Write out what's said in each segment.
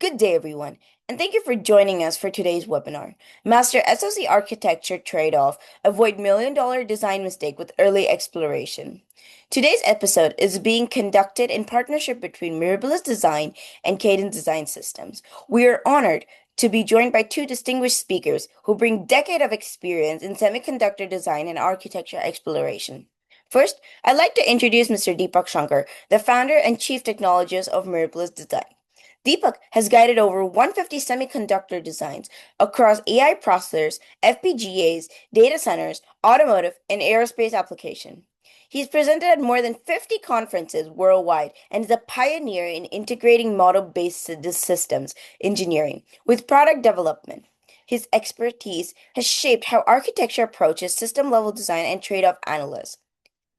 Good day, everyone, and thank you for joining us for today's webinar. Master SoC Architecture Trade-off, Avoid Million-Dollar Design Mistake with Early Exploration. Today's episode is being conducted in partnership between Mirabilis Design and Cadence Design Systems. We are honored to be joined by two distinguished speakers who bring decades of experience in semiconductor design and architecture exploration. First, I'd like to introduce Mr. Deepak Shankar, the founder and chief technologist of Mirabilis Design. Deepak has guided over 150 semiconductor designs across AI processors, FPGAs, data centers, automotive, and aerospace application. He's presented at more than 50 conferences worldwide and is a pioneer in integrating model-based systems engineering with product development. His expertise has shaped how architecture approaches system-level design and trade-off analysis.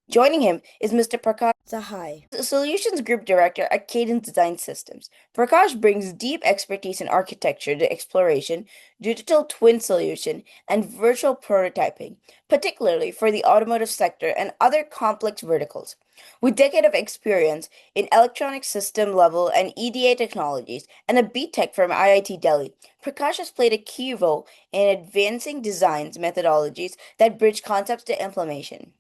Joining him is Mr. Prakash Sahai, the Solutions Group Director at Cadence Design Systems. Prakash brings deep expertise in architecture to exploration, digital twin solution, and virtual prototyping, particularly for the automotive sector and other complex verticals. With decades of experience in electronic system level and EDA technologies and a BTech from IIT Delhi, Prakash has played a key role in advancing designs methodologies that bridge concepts to implementation.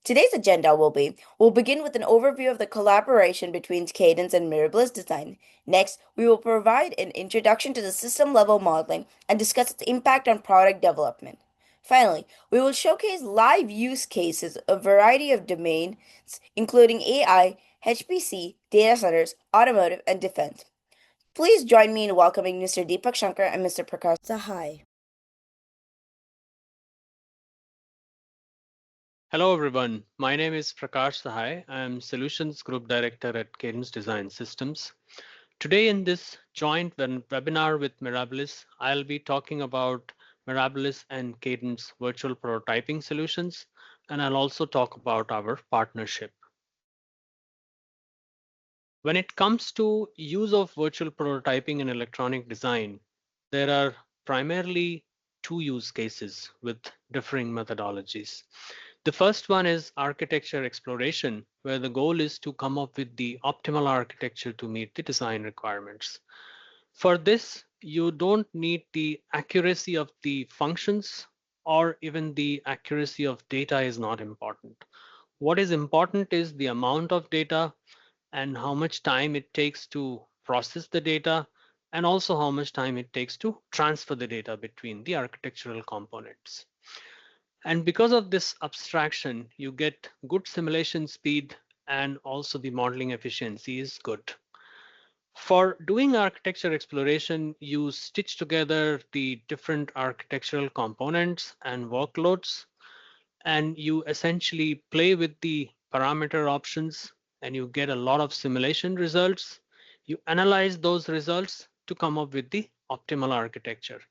Today's agenda we'll begin with an overview of the collaboration between Cadence and Mirabilis Design. Next, we will provide an introduction to the system-level modeling and discuss its impact on product development. Finally, we will showcase live use cases of a variety of domains, including AI, HPC, data centers, automotive, and defense. Please join me in welcoming Mr. Deepak Shankar and Mr. Prakash Sahai. Hello everyone, my name is Prakash Sahai. I am Solutions Group Director at Cadence Design Systems. Today in this joint webinar with Mirabilis, I'll be talking about Mirabilis and Cadence virtual prototyping solutions, and I'll also talk about our partnership. When it comes to use of virtual prototyping in electronic design, there are primarily two use cases with differing methodologies. The first one is architecture exploration, where the goal is to come up with the optimal architecture to meet the design requirements. For this, you don't need the accuracy of the functions or even the accuracy of data is not important. What is important is the amount of data and how much time it takes to process the data, and also how much time it takes to transfer the data between the architectural components. And because of this abstraction, you get good simulation speed and also the modeling efficiency is good. For doing architecture exploration, you stitch together the different architectural components and workloads, and you essentially play with the parameter options and you get a lot of simulation results. You analyze those results to come up with the optimal architecture.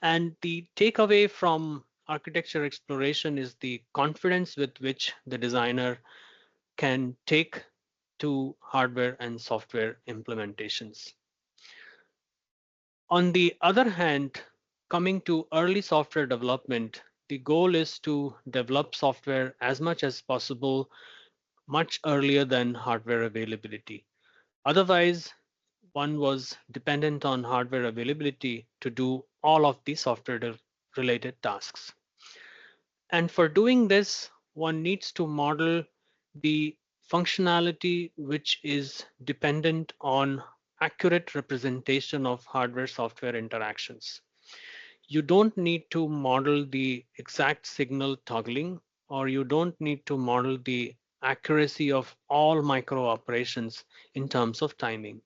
And the takeaway from architecture exploration is the confidence with which the designer can take to hardware and software implementations. On the other hand, coming to early software development, the goal is to develop software as much as possible much earlier than hardware availability. Otherwise, one was dependent on hardware availability to do all of the software related tasks. And for doing this, one needs to model the functionality which is dependent on accurate representation of hardware software interactions. You don't need to model the exact signal toggling, or you don't need to model the accuracy of all micro operations in terms of timing.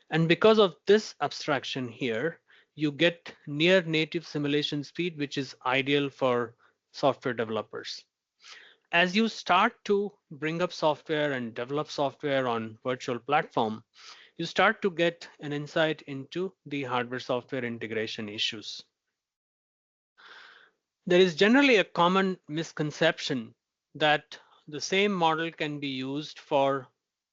And because of this abstraction here, you get near native simulation speed, which is ideal for software developers. As you start to bring up software and develop software on virtual platform, you start to get an insight into the hardware software integration issues. There is generally a common misconception that the same model can be used for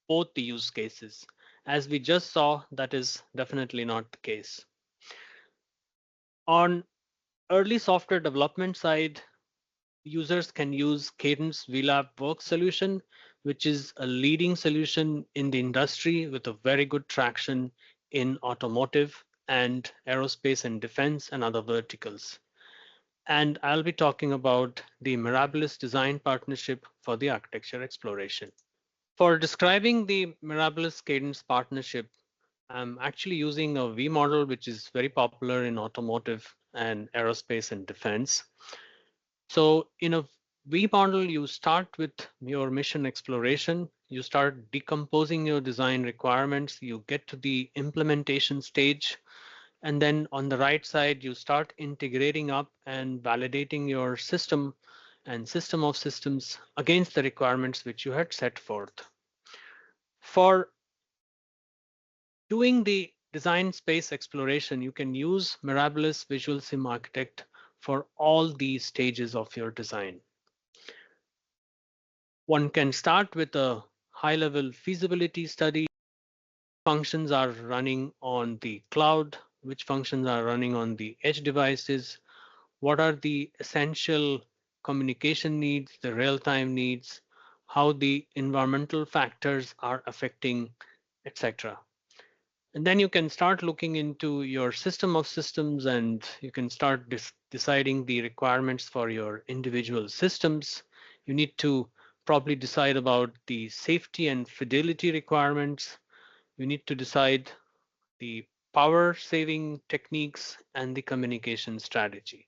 both the use cases. As we just saw, that is definitely not the case. On early software development side, users can use Cadence VLab Work solution, which is a leading solution in the industry with a very good traction in automotive and aerospace and defense and other verticals. And I'll be talking about the Mirabilis Design Partnership for the architecture exploration. For describing the Mirabilis Cadence partnership, I'm actually using a V model, which is very popular in automotive and aerospace and defense. So in a V model, you start with your mission exploration, you start decomposing your design requirements, you get to the implementation stage, and then on the right side, you start integrating up and validating your system and system of systems against the requirements which you had set forth. For doing the design space exploration, you can use Mirabilis VisualSim Architect for all these stages of your design. One can start with a high-level feasibility study. Functions are running on the cloud, which functions are running on the edge devices, what are the essential communication needs, the real-time needs, how the environmental factors are affecting, etc. And then you can start looking into your system of systems and you can start deciding the requirements for your individual systems. You need to probably decide about the safety and fidelity requirements. You need to decide the power saving techniques and the communication strategy.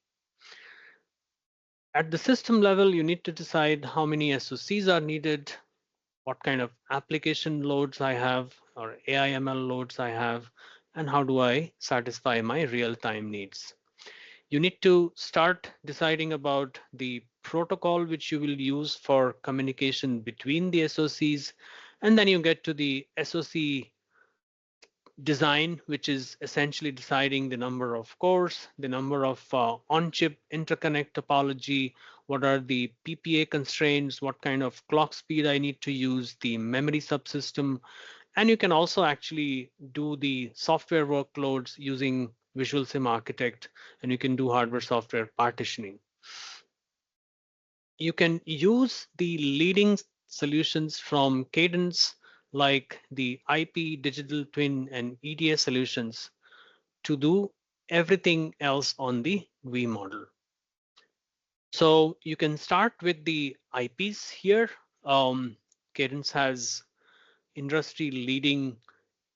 At the system level, you need to decide how many SoCs are needed, what kind of application loads I have or AI/ML loads I have, and how do I satisfy my real-time needs. You need to start deciding about the protocol which you will use for communication between the SoCs, and then you get to the SoC design, which is essentially deciding the number of cores, the number of on-chip interconnect topology, what are the PPA constraints, what kind of clock speed I need to use, the memory subsystem, and you can also actually do the software workloads using VisualSim Architect, and you can do hardware-software partitioning. You can use the leading solutions from Cadence, like the IP, digital twin, and EDA solutions to do everything else on the V model. So you can start with the IPs here. Cadence has industry leading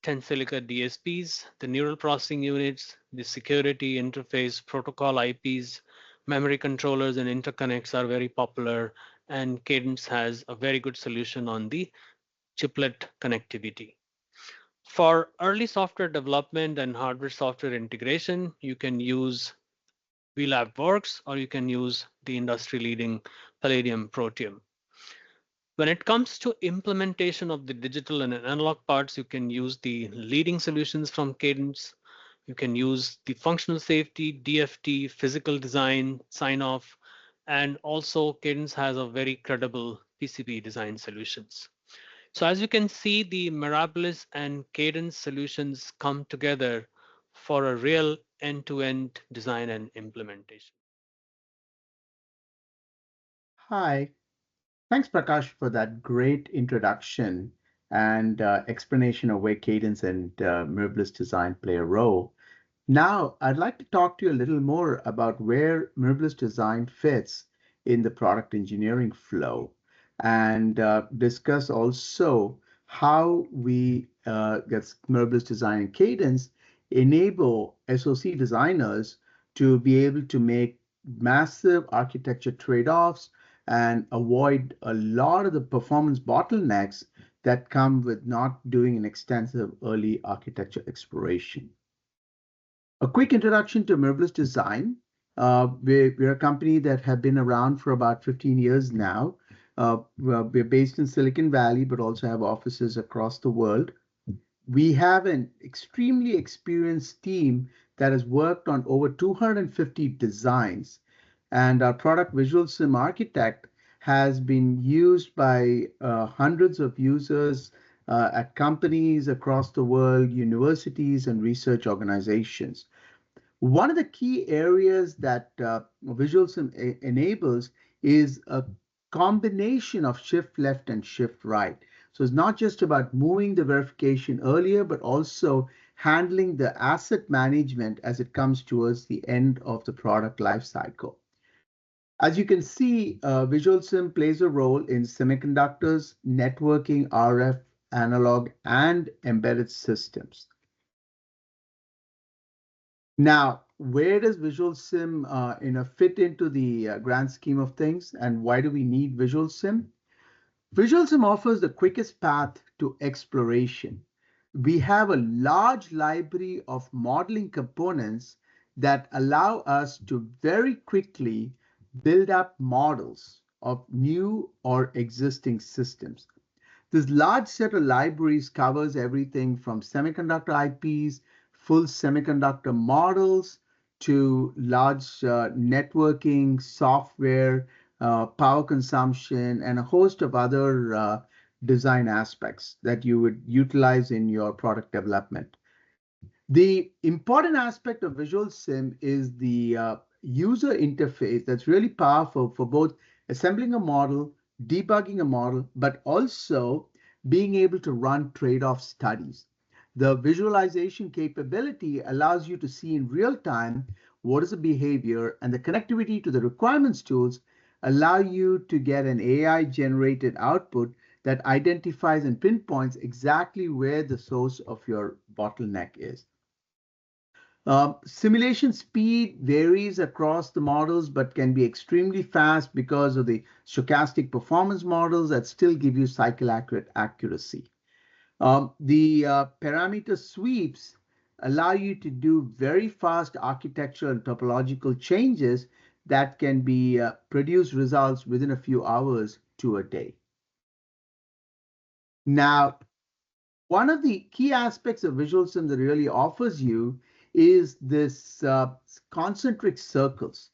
Tensilica DSPs, the neural processing units, the security interface protocol IPs, memory controllers and interconnects are very popular, and Cadence has a very good solution on the chiplet connectivity. For early software development and hardware software integration, you can use VLab Works or you can use the industry leading Palladium Protium. When it comes to implementation of the digital and analog parts, you can use the leading solutions from Cadence. You can use the functional safety, DFT, physical design, sign off, and also Cadence has a very credible PCB design solutions. So as you can see, the Mirabilis and Cadence solutions come together for a real end-to-end design and implementation. Hi, thanks Prakash for that great introduction and explanation of where Cadence and Mirabilis Design play a role. Now, I'd like to talk to you a little more about where Mirabilis Design fits in the product engineering flow and discuss also how we get Mirabilis Design and Cadence enable SoC designers to be able to make massive architecture trade-offs and avoid a lot of the performance bottlenecks that come with not doing an extensive early architecture exploration. A quick introduction to Mirabilis Design. We're a company that have been around for about 15 years now. We're based in Silicon Valley, but also have offices across the world. We have an extremely experienced team that has worked on over 250 designs, and our product VisualSim Architect has been used by hundreds of users at companies across the world, universities, and research organizations. One of the key areas that VisualSim enables is a combination of shift left and shift right. So it's not just about moving the verification earlier, but also handling the asset management as it comes towards the end of the product life cycle. As you can see, VisualSim plays a role in semiconductors, networking, RF, analog, and embedded systems. Now, where does VisualSim fit into the grand scheme of things, and why do we need VisualSim? VisualSim offers the quickest path to exploration. We have a large library of modeling components that allow us to very quickly build up models of new or existing systems. This large set of libraries covers everything from semiconductor IPs, full semiconductor models, to large networking, software, power consumption, and a host of other design aspects that you would utilize in your product development. The important aspect of VisualSim is the user interface that's really powerful for both assembling a model, debugging a model, but also being able to run trade-off studies. The visualization capability allows you to see in real time what is the behavior, and the connectivity to the requirements tools allow you to get an AI-generated output that identifies and pinpoints exactly where the source of your bottleneck is. Simulation speed varies across the models, but can be extremely fast because of the stochastic performance models that still give you cycle accuracy. The parameter sweeps allow you to do very fast architectural and topological changes that can be produce results within a few hours to a day. Now, one of the key aspects of VisualSim that really offers you is this concentric circles.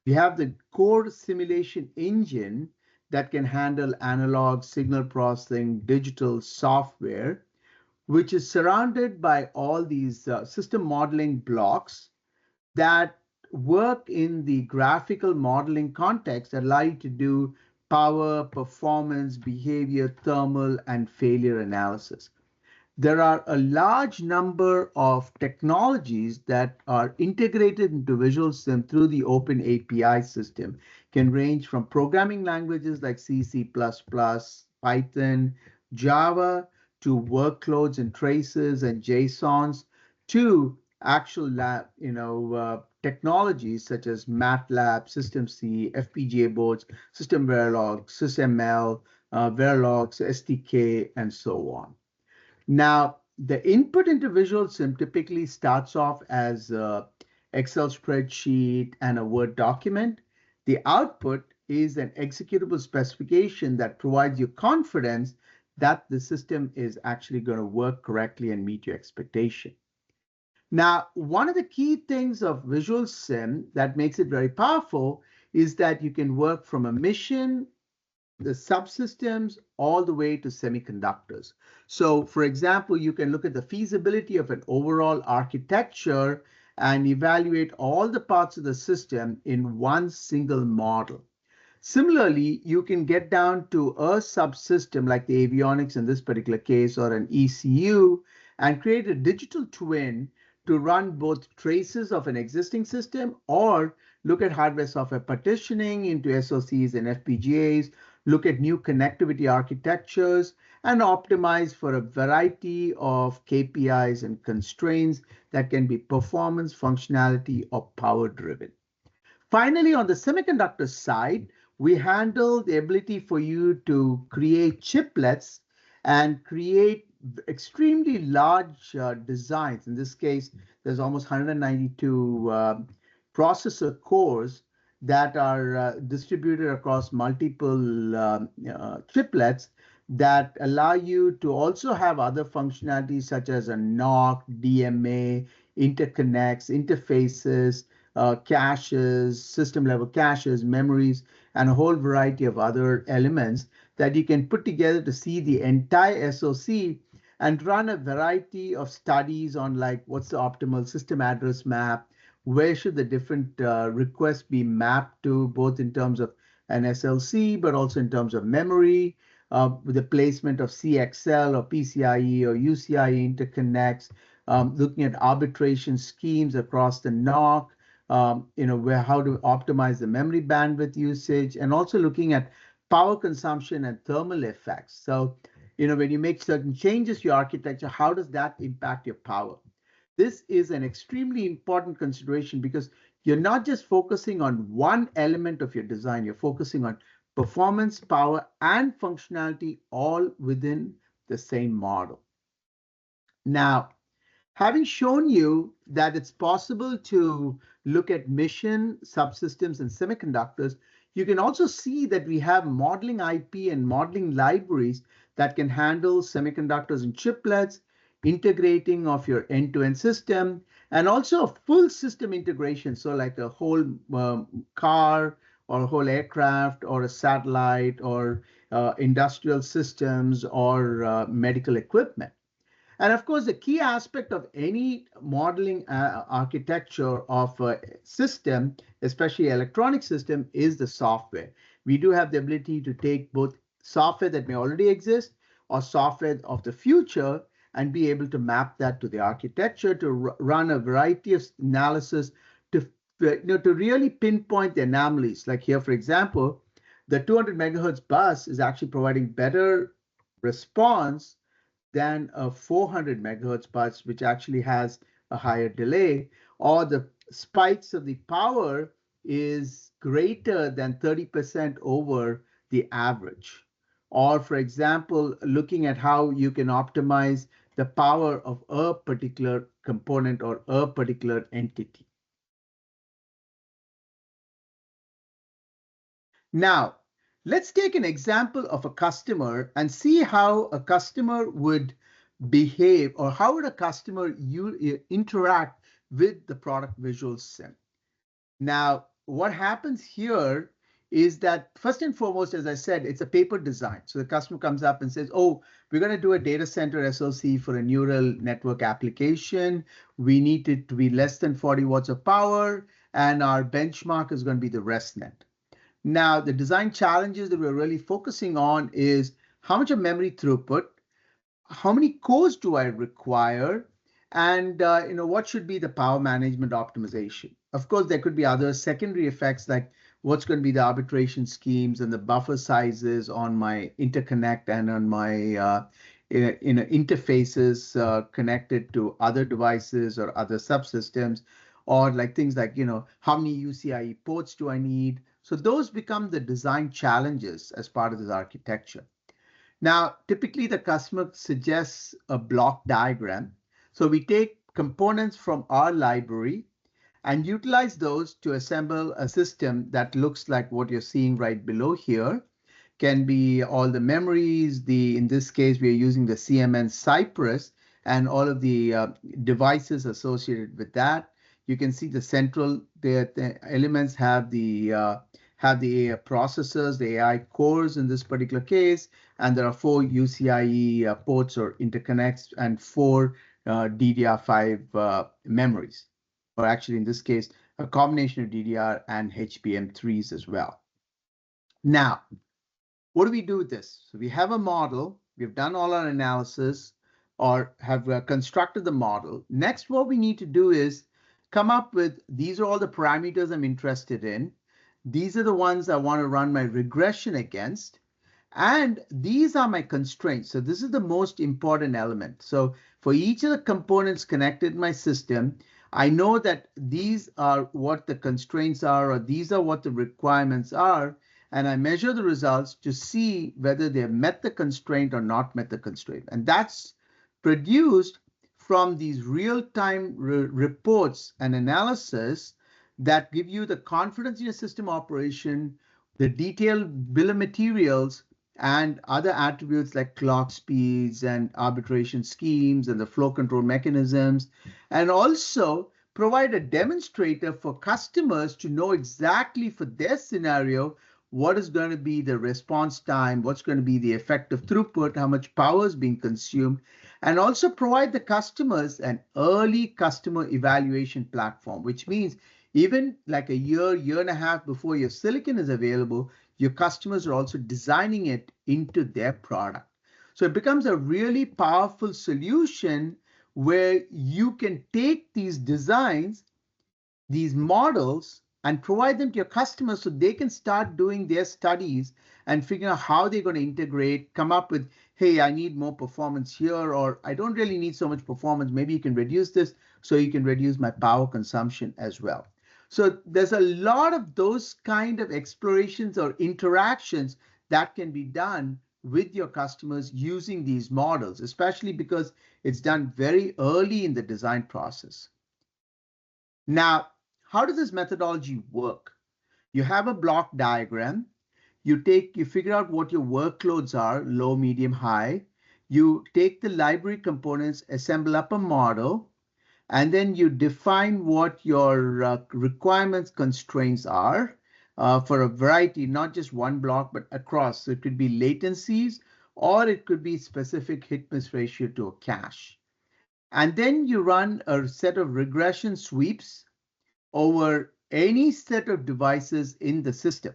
We have the core simulation engine that can handle analog, signal processing, digital software, which is surrounded by all these system modeling blocks that work in the graphical modeling context that allow you to do power, performance, behavior, thermal, and failure analysis. There are a large number of technologies that are integrated into VisualSim through the open API system. Can range from programming languages like C, C++, Python, Java, to workloads and traces and JSONs, to actual technologies such as MATLAB, SystemC, FPGA boards, System Verilog, SysML, Verilogs, SDK, and so on. Now, the input into VisualSim typically starts off as an Excel spreadsheet and a Word document. The output is an executable specification that provides you confidence that the system is actually going to work correctly and meet your expectation. Now, one of the key things of VisualSim that makes it very powerful is that you can work from a mission, the subsystems, all the way to semiconductors. So for example, you can look at the feasibility of an overall architecture and evaluate all the parts of the system in one single model. Similarly, you can get down to a subsystem like the avionics in this particular case, or an ECU, and create a digital twin to run both traces of an existing system, or look at hardware software partitioning into SoCs and FPGAs, look at new connectivity architectures, and optimize for a variety of KPIs and constraints that can be performance, functionality, or power driven. Finally, on the semiconductor side, we handle the ability for you to create chiplets and create extremely large designs. In this case, there's almost 192 processor cores that are distributed across multiple chiplets that allow you to also have other functionalities such as a NOC, DMA, interconnects, interfaces, caches, system level caches, memories, and a whole variety of other elements that you can put together to see the entire SoC and run a variety of studies on, like, what's the optimal system address map, where should the different requests be mapped to, both in terms of an SLC, but also in terms of memory, with the placement of CXL or PCIe or UCIe interconnects, looking at arbitration schemes across the NOC, how to optimize the memory bandwidth usage, and also looking at power consumption and thermal effects. So, when you make certain changes to your architecture, how does that impact your power? This is an extremely important consideration because you're not just focusing on one element of your design, you're focusing on performance, power, and functionality all within the same model. Now, having shown you that it's possible to look at mission, subsystems, and semiconductors, you can also see that we have modeling IP and modeling libraries that can handle semiconductors and chiplets, integrating of your end-to-end system, and also a full system integration. So like a whole car or a whole aircraft or a satellite or industrial systems or medical equipment. And of course, the key aspect of any modeling architecture of a system, especially electronic system, is the software. We do have the ability to take both software that may already exist or software of the future and be able to map that to the architecture to run a variety of analysis to really pinpoint the anomalies. Like here, for example, the 200 megahertz bus is actually providing better response than a 400 megahertz bus, which actually has a higher delay, or the spikes of the power is greater than 30% over the average. Or, for example, looking at how you can optimize the power of a particular component or a particular entity. Now, let's take an example of a customer and see how a customer would behave or how would a customer interact with the product VisualSim. Now, what happens here is that first and foremost, as I said, it's a paper design. So the customer comes up and says, oh, we're going to do a data center SoC for a neural network application. We need it to be less than 40 watts of power, and our benchmark is going to be the ResNet. Now, the design challenges that we're really focusing on is how much of memory throughput, how many cores do I require, and what should be the power management optimization. Of course, there could be other secondary effects like what's going to be the arbitration schemes and the buffer sizes on my interconnect and on my interfaces connected to other devices or other subsystems, or like things like how many UCIe ports do I need. So those become the design challenges as part of this architecture. Now, typically the customer suggests a block diagram. So we take components from our library and utilize those to assemble a system that looks like what you're seeing right below here. Can be all the memories, in this case, we are using the CMN Cypress and all of the devices associated with that. You can see the central, the elements have the processors, the AI cores in this particular case, and there are 4 UCIe ports or interconnects and 4 DDR5 memories, or actually in this case, a combination of DDR and HBM3s as well. Now, what do we do with this? So we have a model, we've done all our analysis or have constructed the model. Next, what we need to do is come up with, these are all the parameters I'm interested in. These are the ones I want to run my regression against. And these are my constraints. So this is the most important element. So for each of the components connected in my system, I know that these are what the constraints are, or these are what the requirements are. And I measure the results to see whether they have met the constraint or not met the constraint. And that's produced from these real-time reports and analysis that give you the confidence in your system operation, the detailed bill of materials, and other attributes like clock speeds and arbitration schemes and the flow control mechanisms, and also provide a demonstrator for customers to know exactly for their scenario what is going to be the response time, what's going to be the effective throughput, how much power is being consumed, and also provide the customers an early customer evaluation platform, which means even like a year and a half before your silicon is available, your customers are also designing it into their product. So it becomes a really powerful solution where you can take these designs, these models, and provide them to your customers so they can start doing their studies and figure out how they're going to integrate, come up with, hey, I need more performance here, or I don't really need so much performance. Maybe you can reduce this so you can reduce my power consumption as well. So there's a lot of those kind of explorations or interactions that can be done with your customers using these models, especially because it's done very early in the design process. Now, how does this methodology work? You have a block diagram. You figure out what your workloads are, low, medium, high. You take the library components, assemble up a model, and then you define what your requirements, constraints are for a variety, not just one block, but across. So it could be latencies, or it could be specific hit-miss ratio to a cache. And then you run a set of regression sweeps over any set of devices in the system.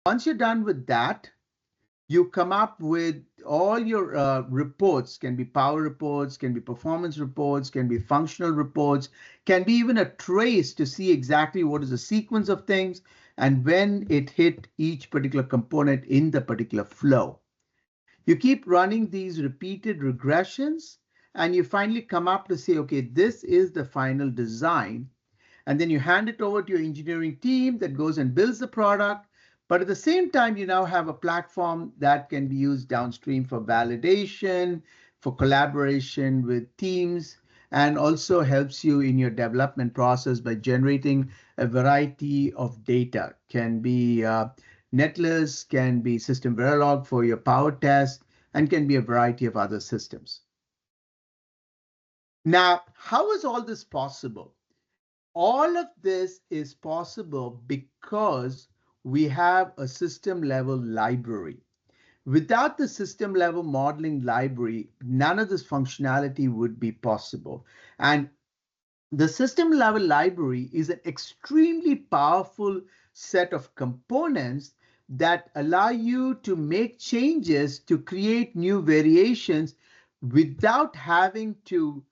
Once you're done with that, you come up with all your reports, can be power reports, can be performance reports, can be functional reports, can be even a trace to see exactly what is the sequence of things and when it hit each particular component in the particular flow. You keep running these repeated regressions and you finally come up to say, okay, this is the final design. And then you hand it over to your engineering team that goes and builds the product. But at the same time, you now have a platform that can be used downstream for validation, for collaboration with teams, and also helps you in your development process by generating a variety of data. Can be netlist, can be system Verilog for your power test, and can be a variety of other systems. Now, how is all this possible? All of this is possible because we have a system level library. Without the system level modeling library, none of this functionality would be possible. And the system level library is an extremely powerful set of components that allow you to make changes to create new variations without having to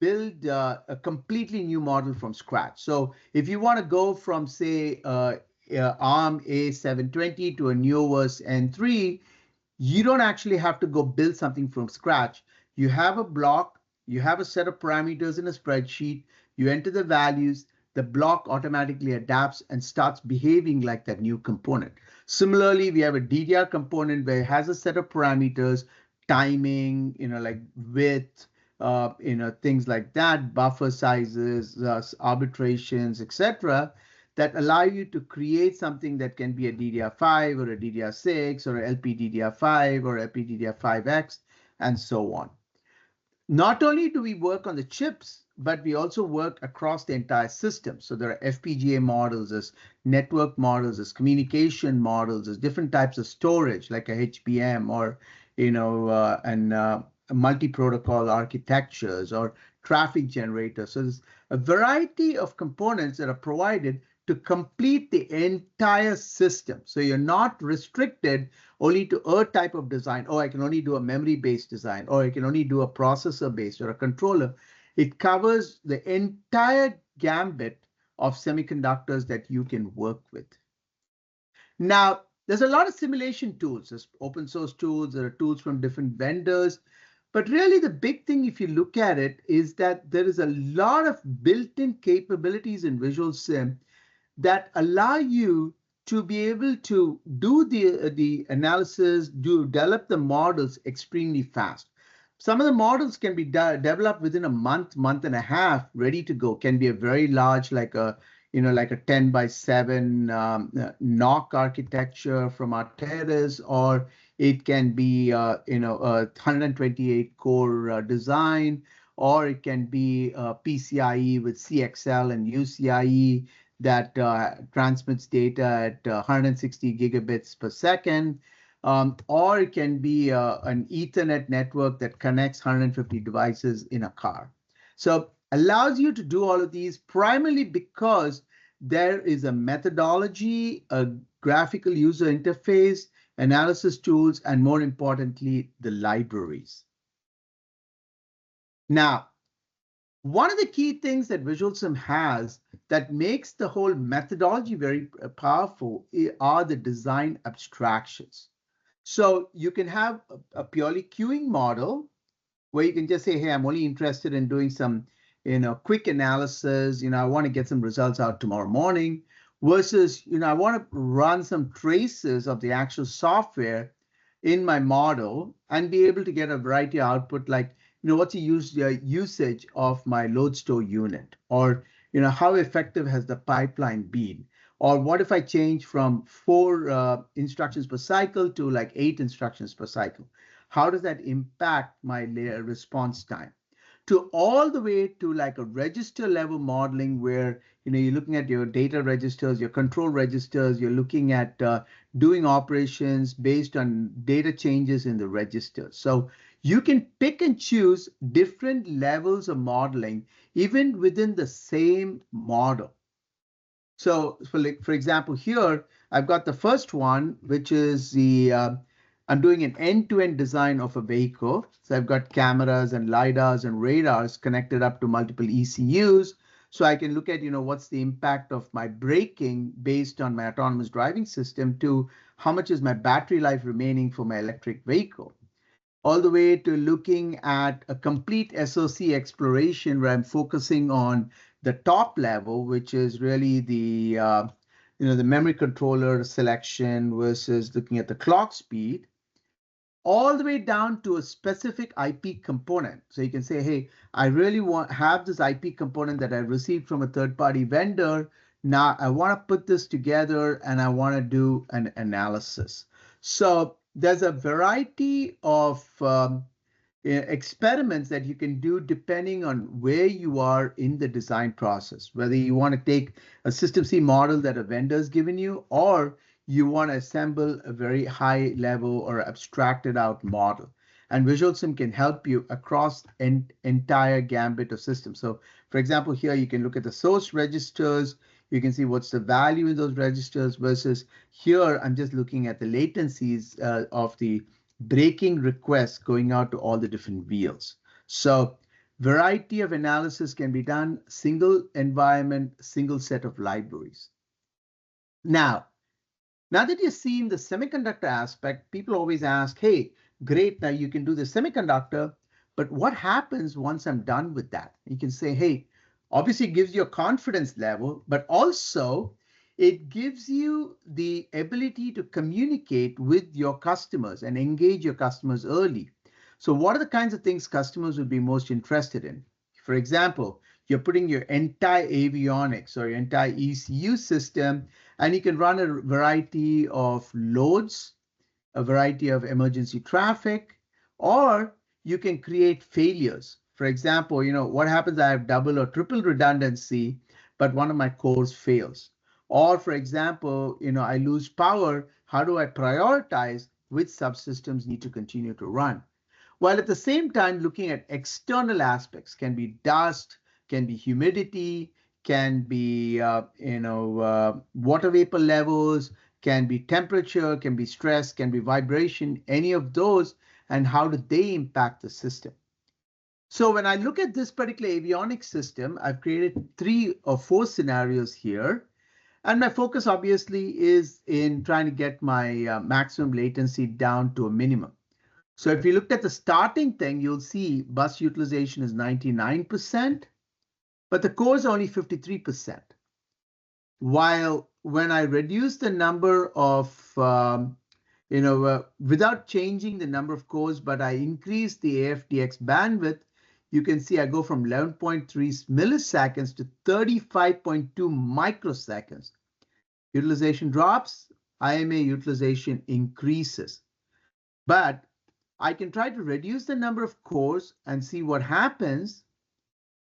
build a completely new model from scratch. So if you want to go from, say, ARM A720 to a Neoverse N3, you don't actually have to go build something from scratch. You have a block, you have a set of parameters in a spreadsheet, you enter the values, the block automatically adapts and starts behaving like that new component. Similarly, we have a DDR component where it has a set of parameters, timing, like width, things like that, buffer sizes, arbitrations, etc., that allow you to create something that can be a DDR5 or a DDR6 or a LPDDR5 or LPDDR5X, and so on. Not only do we work on the chips, but we also work across the entire system. So there are FPGA models, there's network models, there's communication models, there's different types of storage like a HBM or, multi-protocol architectures or traffic generators. So there's a variety of components that are provided to complete the entire system. So you're not restricted only to a type of design. Oh, I can only do a memory-based design, or I can only do a processor-based or a controller. It covers the entire gambit of semiconductors that you can work with. Now, there's a lot of simulation tools. There's open source tools, there are tools from different vendors. But really the big thing, if you look at it, is that there is a lot of built-in capabilities in VisualSim that allow you to be able to do the analysis, develop the models extremely fast. Some of the models can be developed within a month, month and a half, ready to go. Can be a very large, like a 10 by 7 NOC architecture from Arteris, or it can be a 128 core design, or it can be PCIe with CXL and UCIe that transmits data at 160 gigabits per second, or it can be an Ethernet network that connects 150 devices in a car. So allows you to do all of these primarily because there is a methodology, a graphical user interface, analysis tools, and more importantly, the libraries. Now, one of the key things that VisualSim has that makes the whole methodology very powerful are the design abstractions. So you can have a purely queuing model where you can just say, hey, I'm only interested in doing some, quick analysis. I want to get some results out tomorrow morning versus, I want to run some traces of the actual software in my model and be able to get a variety of output like, what's the usage of my load store unit? Or, how effective has the pipeline been? Or what if I change from 4 instructions per cycle to like 8 instructions per cycle? How does that impact my response time? To all the way to like a register level modeling where you're looking at your data registers, your control registers, you're looking at doing operations based on data changes in the registers. So you can pick and choose different levels of modeling even within the same model. So for example, here I've got the first one, which is I'm doing an end-to-end design of a vehicle. So I've got cameras and LiDARs and radars connected up to multiple ECUs. So I can look at, what's the impact of my braking based on my autonomous driving system to how much is my battery life remaining for my electric vehicle, all the way to looking at a complete SoC exploration where I'm focusing on the top level, which is really the memory controller selection versus looking at the clock speed, all the way down to a specific IP component. So you can say, hey, I really have this IP component that I received from a third-party vendor. Now I want to put this together and I want to do an analysis. So there's a variety of experiments that you can do depending on where you are in the design process, whether you want to take a System C model that a vendor's given you, or you want to assemble a very high level or abstracted out model. And VisualSim can help you across an entire gambit of systems. So for example, here you can look at the source registers. You can see what's the value in those registers versus here, I'm just looking at the latencies of the braking requests going out to all the different wheels. So variety of analysis can be done, single environment, single set of libraries. Now that you've seen the semiconductor aspect, people always ask, hey, great, now you can do the semiconductor, but what happens once I'm done with that? You can say, hey, obviously it gives you a confidence level, but also it gives you the ability to communicate with your customers and engage your customers early. So what are the kinds of things customers would be most interested in? For example, you're putting your entire avionics or your entire ECU system, and you can run a variety of loads, a variety of emergency traffic, or you can create failures. For example, what happens? I have double or triple redundancy, but one of my cores fails. Or for example, I lose power. How do I prioritize which subsystems need to continue to run? While at the same time looking at external aspects, can be dust, can be humidity, can be water vapor levels, can be temperature, can be stress, can be vibration, any of those, and how do they impact the system? So when I look at this particular avionics system, I've created 3 or 4 scenarios here. And my focus obviously is in trying to get my maximum latency down to a minimum. So if you looked at the starting thing, you'll see bus utilization is 99%, but the core is only 53%. While when I reduce the number of, without changing the number of cores, but I increase the AFDX bandwidth, you can see I go from 11.3 milliseconds to 35.2 microseconds. Utilization drops, IMA utilization increases. But I can try to reduce the number of cores and see what happens,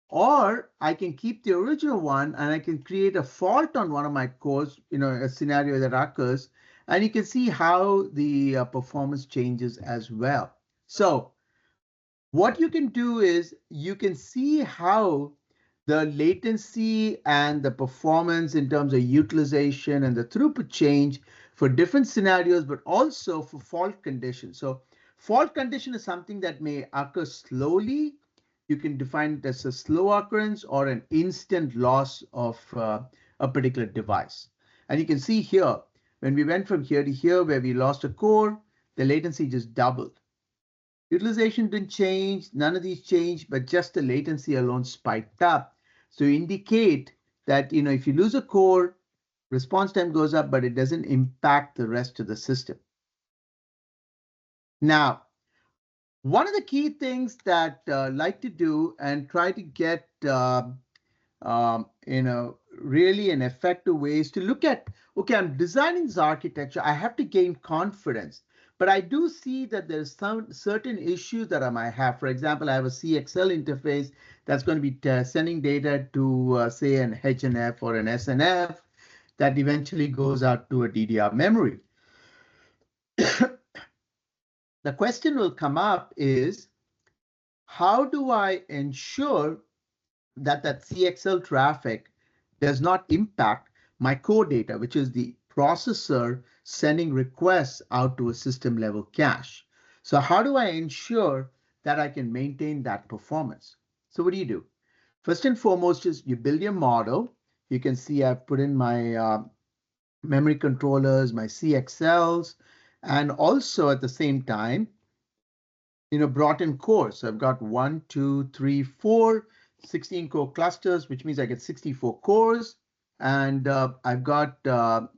or I can keep the original one and I can create a fault on one of my cores, a scenario that occurs, and you can see how the performance changes as well. So what you can do is you can see how the latency and the performance in terms of utilization and the throughput change for different scenarios, but also for fault conditions. So fault condition is something that may occur slowly. you can define it as a slow occurrence or an instant loss of a particular device. And you can see here, when we went from here to here where we lost a core, the latency just doubled. Utilization didn't change, none of these changed, but just the latency alone spiked up. So indicate that, if you lose a core, response time goes up, but it doesn't impact the rest of the system. Now, one of the key things that I like to do and try to get, really an effective way is to look at, okay, I'm designing this architecture. I have to gain confidence, but I do see that there's some certain issues that I might have. For example, I have a CXL interface that's going to be sending data to, say, an HNF or an SNF that eventually goes out to a DDR memory. The question will come up is, how do I ensure that CXL traffic does not impact my core data, which is the processor sending requests out to a system level cache? So how do I ensure that I can maintain that performance? So what do? First and foremost is you build your model. You can see I've put in my memory controllers, my CXLs, and also at the same time, brought in cores. So I've got 1, 2, 3, 4, 16 core clusters, which means I get 64 cores. And I've got a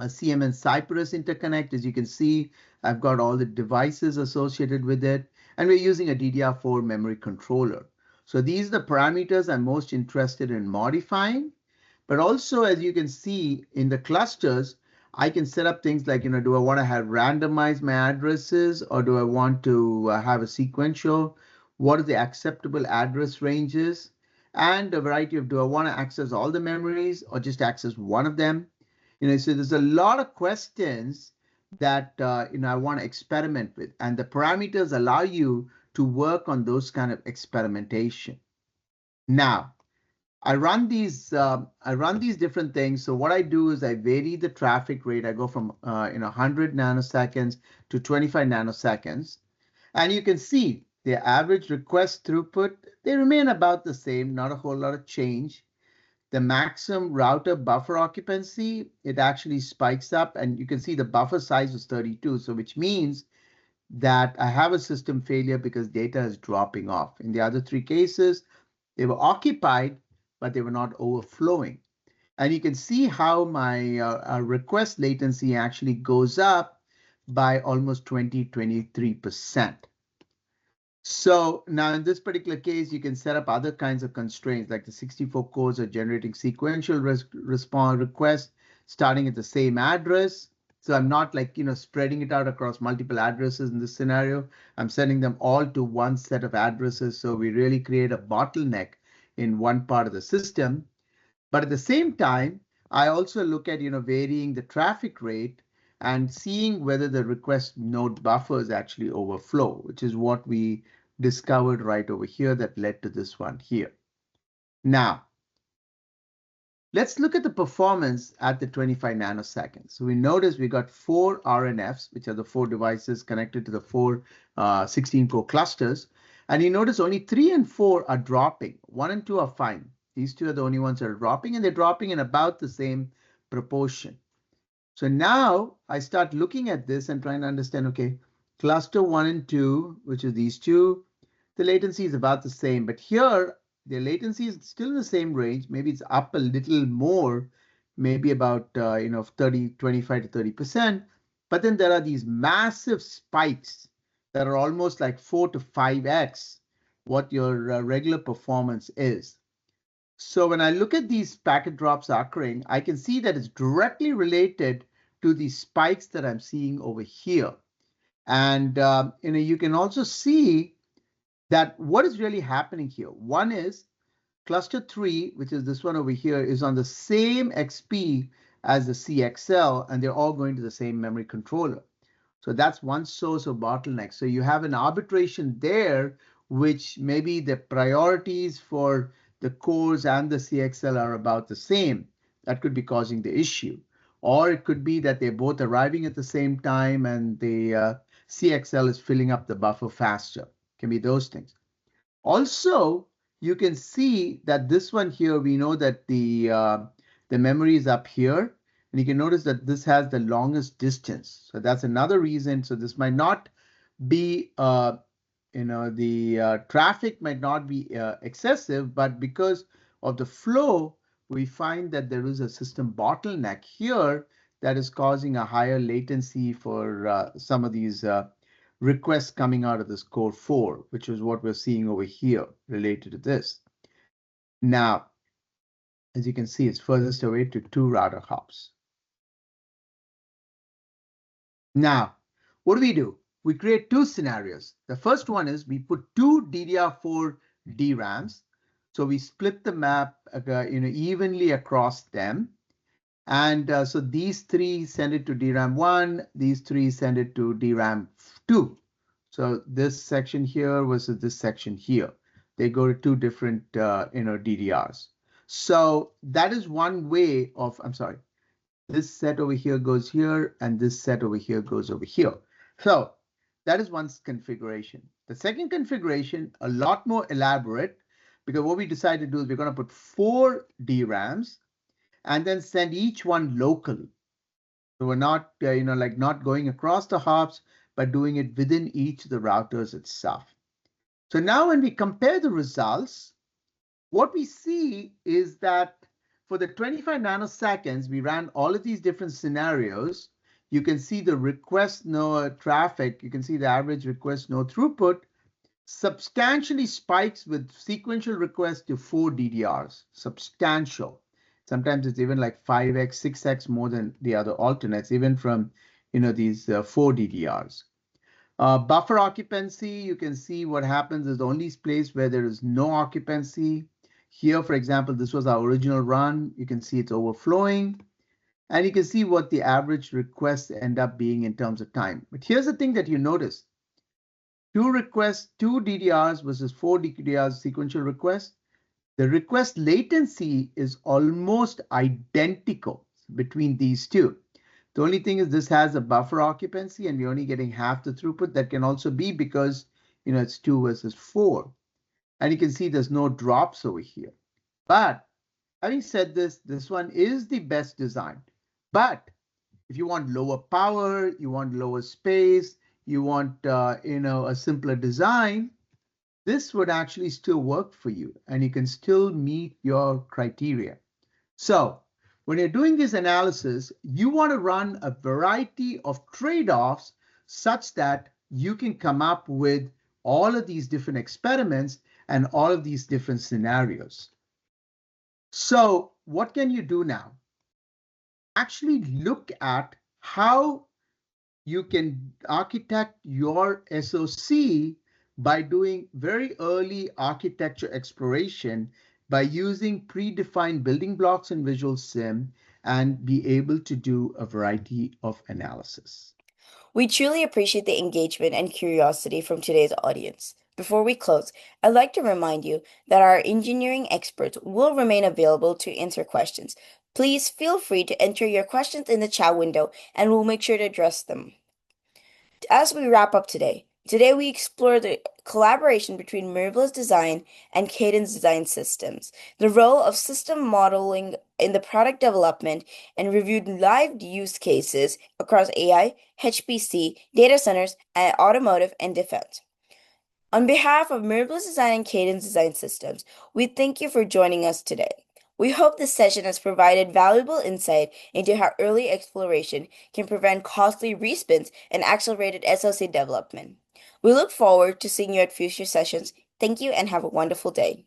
CMN Cypress interconnect. As you can see, I've got all the devices associated with it. And we're using a DDR4 memory controller. So these are the parameters I'm most interested in modifying. But also, as you can see in the clusters, I can set up things like, do I want to have randomize my addresses, or do I want to have a sequential? What are the acceptable address ranges? And a variety of, do I want to access all the memories or just access one of them? So there's a lot of questions that I want to experiment with, and the parameters allow you to work on those kind of experimentation. Now, I run these different things. So what I do is I vary the traffic rate. I go from 100 nanoseconds to 25 nanoseconds. And you can see the average request throughput, they remain about the same, not a whole lot of change. The maximum router buffer occupancy, it actually spikes up, and you can see the buffer size was 32. So which means that I have a system failure because data is dropping off. In the other three cases, they were occupied, but they were not overflowing. And you can see how my request latency actually goes up by almost 23%. So now in this particular case, you can set up other kinds of constraints, like the 64 cores are generating sequential response requests starting at the same address. So I'm not spreading it out across multiple addresses in this scenario. I'm sending them all to one set of addresses. So we really create a bottleneck in one part of the system. But at the same time, I also look at varying the traffic rate and seeing whether the request node buffers actually overflow, which is what we discovered right over here that led to this one here. Now, let's look at the performance at the 25 nanoseconds. So we notice we got 4 RNFs, which are the 4 devices connected to the 4 16-core clusters. And you notice only 3 and 4 are dropping. 1 and 2 are fine. These 2 are the only ones that are dropping, and they're dropping in about the same proportion. So now I start looking at this and trying to understand, okay, cluster 1 and 2, which is these 2, the latency is about the same. But here, the latency is still in the same range. Maybe it's up a little more, maybe about 25 to 30%. But then there are these massive spikes that are almost like 4 to 5x what your regular performance is. So when I look at these packet drops occurring, I can see that it's directly related to the spikes that I'm seeing over here. And you can also see that what is really happening here. One is cluster 3, which is this one over here, is on the same XP as the CXL, and they're all going to the same memory controller. So that's one source of bottleneck. So you have an arbitration there, which maybe the priorities for the cores and the CXL are about the same. That could be causing the issue. Or it could be that they're both arriving at the same time and the CXL is filling up the buffer faster. Can be those things. Also, you can see that this one here, we know that the memory is up here, and you can notice that this has the longest distance. So that's another reason. So this might not be, the traffic might not be excessive, but because of the flow, we find that there is a system bottleneck here that is causing a higher latency for some of these requests coming out of this core 4, which is what we're seeing over here related to this. Now, as you can see, it's furthest away to 2 router hops. Now, what do? We create 2 scenarios. The first one is we put 2 DDR4 DRAMs. So we split the map evenly across them. And so these 3 send it to DRAM 1, these 3 send it to DRAM 2. So this section here versus this section here. They go to 2 different DDRs. So that is one way of, I'm sorry, this set over here goes here, and this set over here goes over here. So that is one configuration. The second configuration, a lot more elaborate, because what we decided to do is we're going to put 4 DRAMs and then send each one locally. So we're not, not going across the hops, but doing it within each of the routers itself. So now when we compare the results, what we see is that for the 25 nanoseconds, we ran all of these different scenarios. You can see the request no traffic. You can see the average request no throughput substantially spikes with sequential requests to 4 DDRs. Substantial. Sometimes it's even like 5x, 6x more than the other alternates, even from these 4 DDRs. Buffer occupancy, you can see what happens is the only place where there is no occupancy. Here, for example, this was our original run. You can see it's overflowing. And you can see what the average requests end up being in terms of time. But here's the thing that you notice. 2 requests, 2 DDRs versus 4 DDRs sequential requests. The request latency is almost identical between these two. The only thing is this has a buffer occupancy and we're only getting half the throughput. That can also be because it's 2 versus 4. And you can see there's no drops over here. But having said this, this one is the best design. But if you want lower power, you want lower space, you want a simpler design, this would actually still work for you and you can still meet your criteria. So when you're doing this analysis, you want to run a variety of trade-offs such that you can come up with all of these different experiments and all of these different scenarios. So what can you do now? Actually look at how you can architect your SoC by doing very early architecture exploration by using predefined building blocks in VisualSim and be able to do a variety of analysis. We truly appreciate the engagement and curiosity from today's audience. Before we close, I'd like to remind you that our engineering experts will remain available to answer questions. Please feel free to enter your questions in the chat window and we'll make sure to address them. As we wrap up today we explore the collaboration between Mirabilis Design and Cadence Design Systems, the role of system modeling in the product development, and reviewed live use cases across AI, HPC, data centers, and automotive and defense. On behalf of Mirabilis Design and Cadence Design Systems, we thank you for joining us today. We hope this session has provided valuable insight into how early exploration can prevent costly respins and accelerated SoC development. We look forward to seeing you at future sessions. Thank you and have a wonderful day.